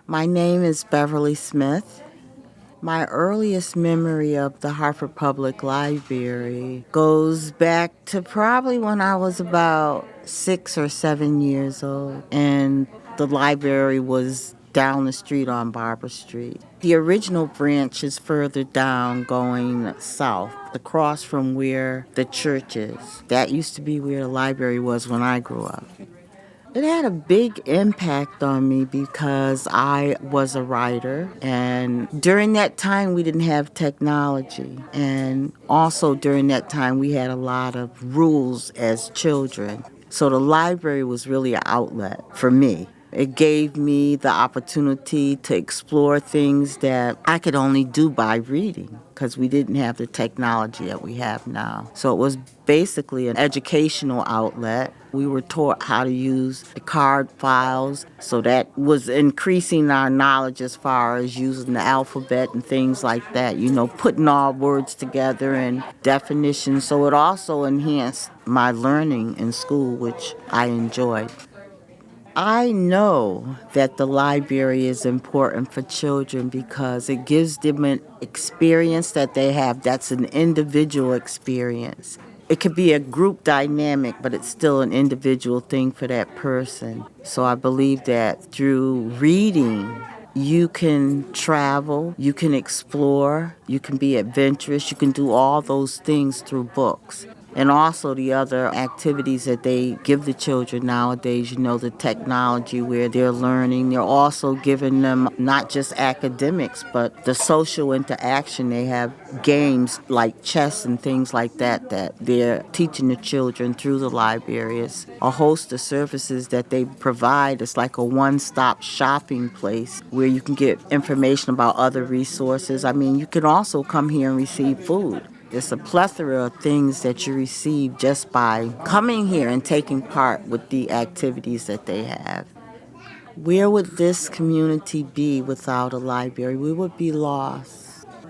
My name is Beverly Smith. My earliest memory of the Hartford Public Library goes back to probably when I was about 6 or 7 years old, and the library was down the street on Barber Street. The original branch is further down going south, across from where the church is. That used to be where the library was when I grew up. It had a big impact on me because I was a writer, and during that time we didn't have technology, and also during that time we had a lot of rules as children. So the library was really an outlet for me. It gave me the opportunity to explore things that I could only do by reading because we didn't have the technology that we have now. So it was basically an educational outlet. We were taught how to use the card files, so that was increasing our knowledge as far as using the alphabet and things like that, putting all words together and definitions. So it also enhanced my learning in school, which I enjoyed. I know that the library is important for children because it gives them an experience that they have that's an individual experience. It could be a group dynamic, but it's still an individual thing for that person. So I believe that through reading, you can travel, you can explore, you can be adventurous, you can do all those things through books. And also the other activities that they give the children nowadays, the technology where they're learning. They're also giving them not just academics, but the social interaction. They have games like chess and things like that they're teaching the children through the library. It's a host of services that they provide. It's like a one-stop shopping place where you can get information about other resources. You can also come here and receive food. It's a plethora of things that you receive just by coming here and taking part with the activities that they have. Where would this community be without a library? We would be lost.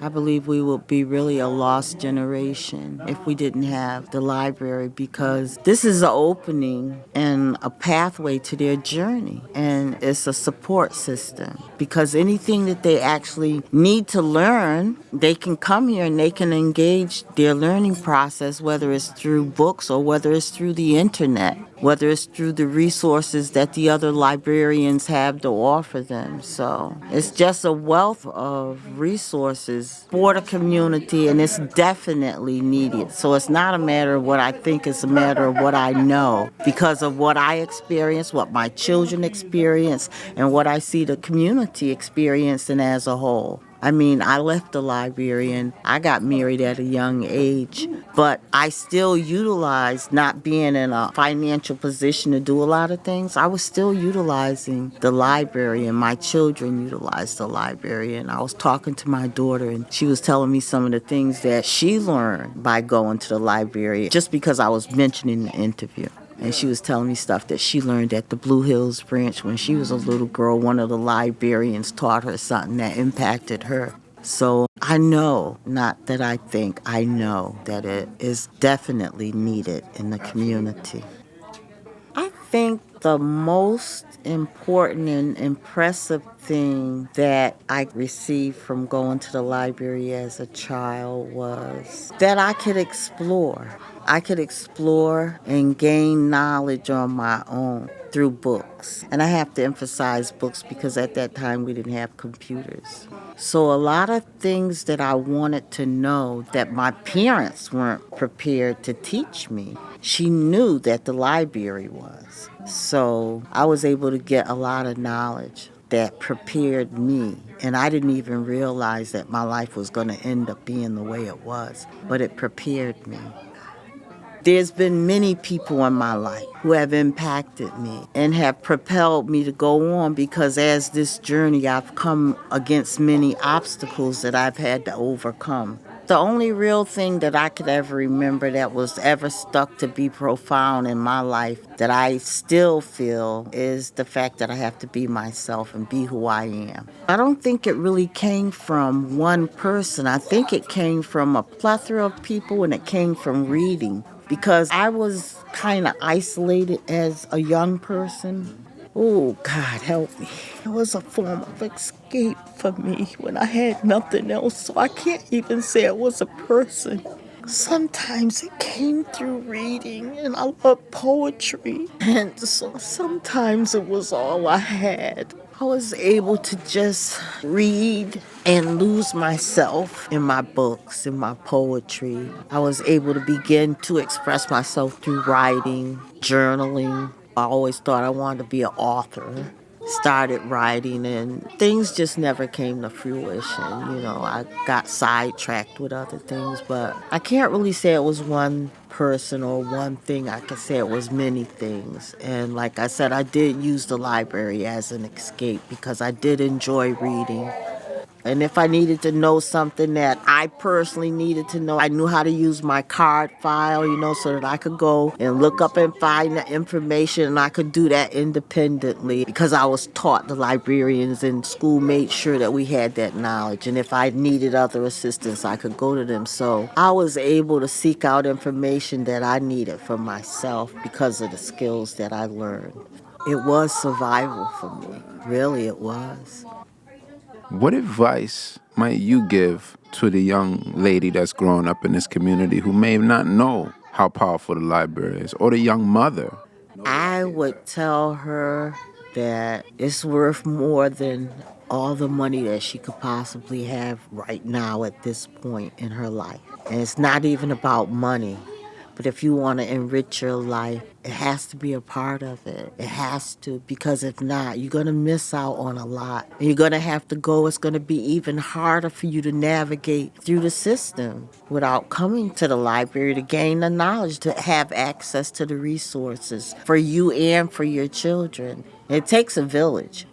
I believe we would be really a lost generation if we didn't have the library, because this is an opening and a pathway to their journey, and it's a support system, because anything that they actually need to learn, they can come here and they can engage their learning process, whether it's through books or whether it's through the internet, whether it's through the resources that the other librarians have to offer them. So it's just a wealth of resources for the community, and it's definitely needed. So it's not a matter of what I think, it's a matter of what I know, because of what I experience, what my children experience, and what I see the community experiencing as a whole. I left the library and I got married at a young age, but I still utilized, not being in a financial position to do a lot of things, I was still utilizing the library, and my children utilized the library. And I was talking to my daughter and she was telling me some of the things that she learned by going to the library, just because I was mentioning the interview. And she was telling me stuff that she learned at the Blue Hills branch when she was a little girl. One of the librarians taught her something that impacted her. So I know, not that I think, I know that it is definitely needed in the community. I think the most important and impressive thing that I received from going to the library as a child was that I could explore. I could explore and gain knowledge on my own through books. And I have to emphasize books because at that time we didn't have computers. So a lot of things that I wanted to know that my parents weren't prepared to teach me, she knew that the library was. So I was able to get a lot of knowledge that prepared me. And I didn't even realize that my life was going to end up being the way it was, but it prepared me. There's been many people in my life who have impacted me and have propelled me to go on, because as this journey, I've come against many obstacles that I've had to overcome. The only real thing that I could ever remember that was ever stuck to be profound in my life that I still feel is the fact that I have to be myself and be who I am. I don't think it really came from one person. I think it came from a plethora of people, and it came from reading. Because I was kind of isolated as a young person. Oh, God help me. It was a form of escape for me when I had nothing else, so I can't even say it was a person. Sometimes it came through reading, and I love poetry, and so sometimes it was all I had. I was able to just read and lose myself in my books, in my poetry. I was able to begin to express myself through writing, journaling. I always thought I wanted to be an author. Started writing and things just never came to fruition. I got sidetracked with other things, but I can't really say it was one person or one thing. I can say it was many things. And like I said, I did use the library as an escape because I did enjoy reading. And if I needed to know something that I personally needed to know, I knew how to use my card file, so that I could go and look up and find the information, and I could do that independently because I was taught. The librarians in school made sure that we had that knowledge. And if I needed other assistance, I could go to them. So I was able to seek out information that I needed for myself because of the skills that I learned. It was survival for me. Really, it was. What advice might you give to the young lady that's growing up in this community who may not know how powerful the library is, or the young mother? I would tell her that it's worth more than all the money that she could possibly have right now at this point in her life. And it's not even about money. But if you want to enrich your life, it has to be a part of it. It has to, because if not, you're going to miss out on a lot. And you're going to have to go. It's going to be even harder for you to navigate through the system without coming to the library to gain the knowledge, to have access to the resources for you and for your children. It takes a village.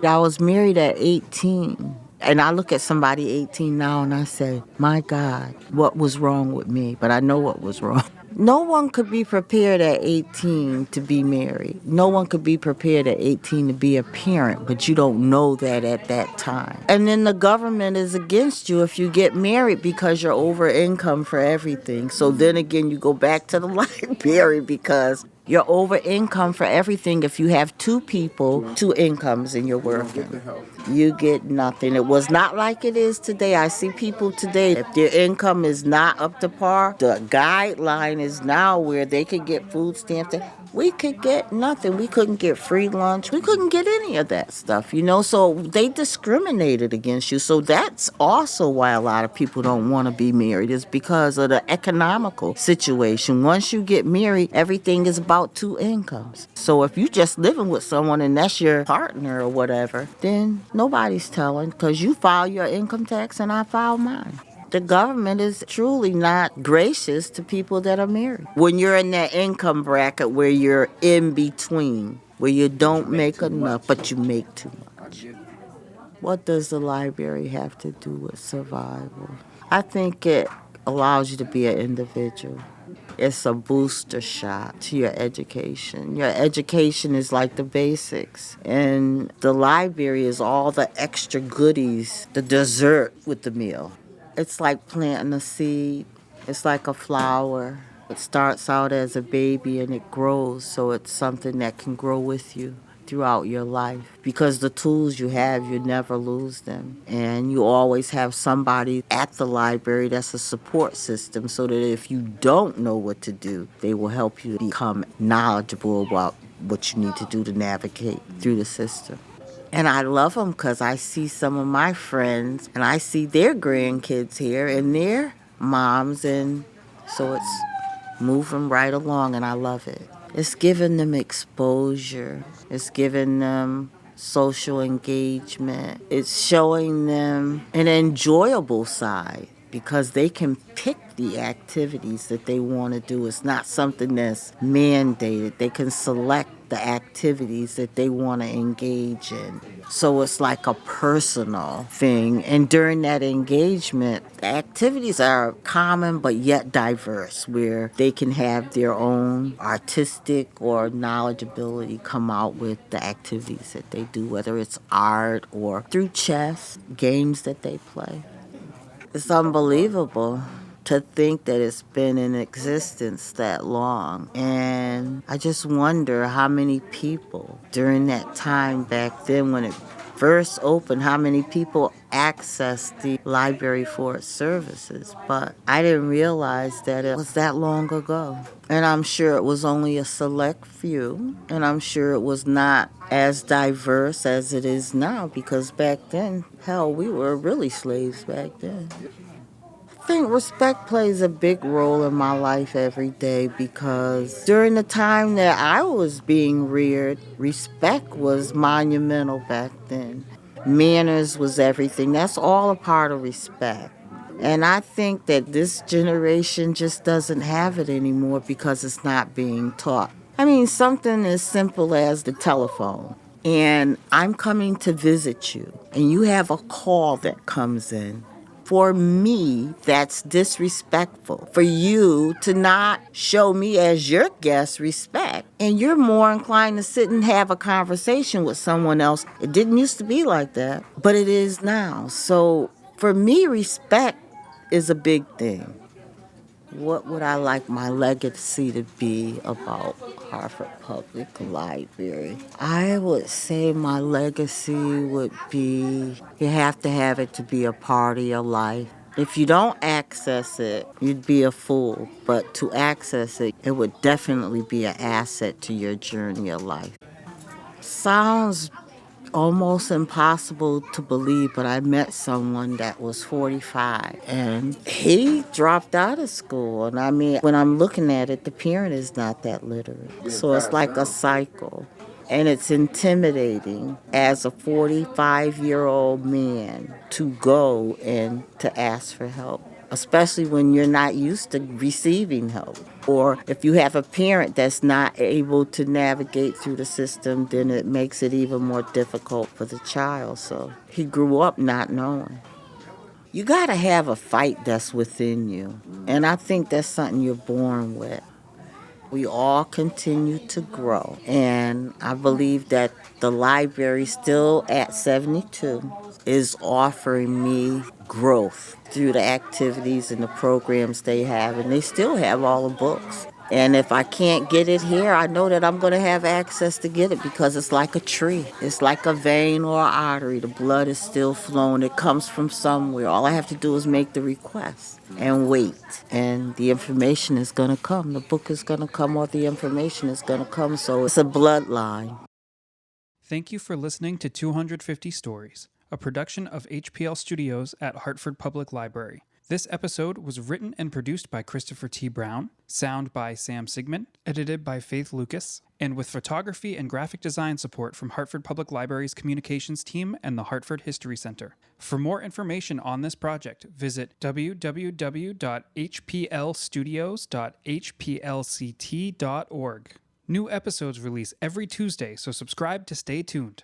I was married at 18. And I look at somebody 18 now and I say, my God, what was wrong with me? But I know what was wrong. No one could be prepared at 18 to be married. No one could be prepared at 18 to be a parent, but you don't know that at that time. And then the government is against you if you get married because you're over income for everything. So then again, you go back to the library because you're over income for everything. If you have two people, two incomes, and you're working, you get nothing. It was not like it is today. I see people today, if their income is not up to par, the guideline is now where they could get food stamps. We could get nothing. We couldn't get free lunch. We couldn't get any of that stuff, So they discriminated against you. So that's also why a lot of people don't want to be married, is because of the economical situation. Once you get married, everything is about two incomes. So if you're just living with someone and that's your partner or whatever, then nobody's telling, because you file your income tax and I file mine. The government is truly not gracious to people that are married. When you're in that income bracket where you're in between, where you don't make enough, but you make too much. What does the library have to do with survival? I think it allows you to be an individual. It's a booster shot to your education. Your education is like the basics. And the library is all the extra goodies, the dessert with the meal. It's like planting a seed. It's like a flower. It starts out as a baby and it grows, so it's something that can grow with you throughout your life. Because the tools you have, you never lose them. And you always have somebody at the library that's a support system, so that if you don't know what to do, they will help you become knowledgeable about what you need to do to navigate through the system. And I love them because I see some of my friends and I see their grandkids here and their moms, and so it's moving right along and I love it. It's giving them exposure. It's giving them social engagement. It's showing them an enjoyable side because they can pick the activities that they want to do. It's not something that's mandated. They can select the activities that they want to engage in. So it's like a personal thing. And during that engagement, the activities are common but yet diverse, where they can have their own artistic or knowledgeability come out with the activities that they do, whether it's art or through chess, games that they play. It's unbelievable. to think that it's been in existence that long. And I just wonder how many people during that time back then when it first opened, how many people accessed the library for its services. But I didn't realize that it was that long ago. And I'm sure it was only a select few, and I'm sure it was not as diverse as it is now, because back then, hell, we were really slaves back then. I think respect plays a big role in my life every day, because during the time that I was being reared, respect was monumental back then. Manners was everything. That's all a part of respect. And I think that this generation just doesn't have it anymore because it's not being taught. I mean, something as simple as the telephone. And I'm coming to visit you, and you have a call that comes in. For me, that's disrespectful. For you to not show me as your guest respect. And you're more inclined to sit and have a conversation with someone else. It didn't used to be like that, but it is now. So for me, respect is a big thing. What would I like my legacy to be about Hartford Public Library? I would say my legacy would be, you have to have it to be a part of your life. If you don't access it, you'd be a fool. But to access it, it would definitely be an asset to your journey of life. Sounds almost impossible to believe, but I met someone that was 45 and he dropped out of school. And I mean, when I'm looking at it, the parent is not that literate. So it's like a cycle. And it's intimidating as a 45-year-old man to go and to ask for help, especially when you're not used to receiving help. Or if you have a parent that's not able to navigate through the system, then it makes it even more difficult for the child. So he grew up not knowing. You got to have a fight that's within you. And I think that's something you're born with. We all continue to grow. And I believe that the library, still at 72, is offering me growth through the activities and the programs they have. And they still have all the books. And if I can't get it here, I know that I'm going to have access to get it, because it's like a tree. It's like a vein or an artery. The blood is still flowing. It comes from somewhere. All I have to do is make the request and wait. And the information is going to come. The book is going to come, or the information is going to come. So it's a bloodline. Thank you for listening to 250 Stories, a production of HPL Studios at Hartford Public Library. This episode was written and produced by Christopher T. Brown, sound by Sam Sigmund, edited by Faith Lucas, and with photography and graphic design support from Hartford Public Library's communications team and the Hartford History Center. For more information on this project, visit www.hplstudios.hplct.org. New episodes release every Tuesday, so subscribe to stay tuned.